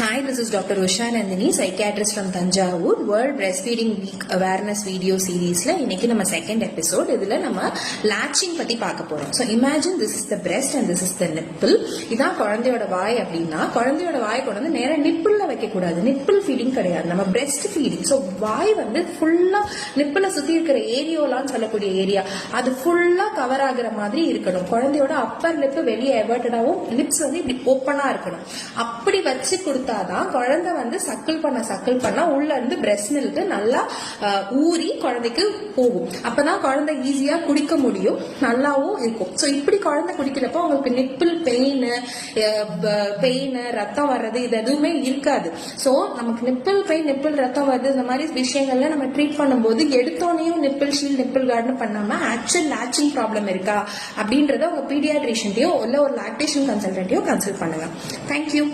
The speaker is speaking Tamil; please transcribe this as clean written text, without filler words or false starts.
Hi, this is Dr. Usha Nandini, psychiatrist from Tanjavur. World Breastfeeding Week Awareness Video Series la இன்னைக்கு நம்ம செகண்ட் எபிசோட். இதுல நம்ம latching பத்தி பார்க்க போறோம். So imagine this is the breast and this is the nipple. இதான் குழந்தையோட வாய் அப்படின்னா குழந்தையோட வாய் கொண்டு வந்து நேரா நிப்பிள்ல வைக்க கூடாது. நிப்பிள் ஃபீடிங் கிடையாது, நம்ம breast feeding. So வாய் வந்து ஃபுல்லா நிப்பிள சுத்தி இருக்கிற ஏரியோலான்னு சொல்லக்கூடிய ஏரியா அது ஃபுல்லா கவர் ஆகுற மாதிரி இருக்கணும். குழந்தையோட அப்பர் லிப் வெளியே எவர்ட்டடாவும் லிப்ஸ் வந்து இப்படி ஓப்பனா இருக்கணும். அப்படி வச்சு கொடுத்தாதான் குழந்தை வந்து சக்கிள் பண்ண உள்ள இருந்து பிரெஸ்ட் மில்க் நல்லா ஊறி குழந்தைக்கு போகும். அப்பதான் குழந்தை ஈஸியா குடிக்க முடியும், நல்லாவும் இருக்கும். சோ இப்படி குழந்தை குடிக்கிறப்போ உங்களுக்கு நிப்பிள் பெயின் ரத்தம் வர்றது இது எதுவுமே இருக்காது. சோ நமக்கு நிப்பிள் பெயின் நிப்பிள் ரத்தம் வருது இந்த மாதிரி விஷயங்கள்ல நம்ம ட்ரீட் பண்ணும்போது எடுத்தோனையும் நிப்பிள் ஷீல் நிப்பிள் கார்டுன்னு பண்ணாம ஆக்சுவல் latching ப்ராப்ளம் இருக்கா அப்படின்றத உங்க பீடியாட்ரிஷியன்டையோ இல்ல ஒரு லாக்டேஷன் கன்சல்டன்ட்டையோ கன்சல்ட் பண்ணுங்க. தேங்க்யூ.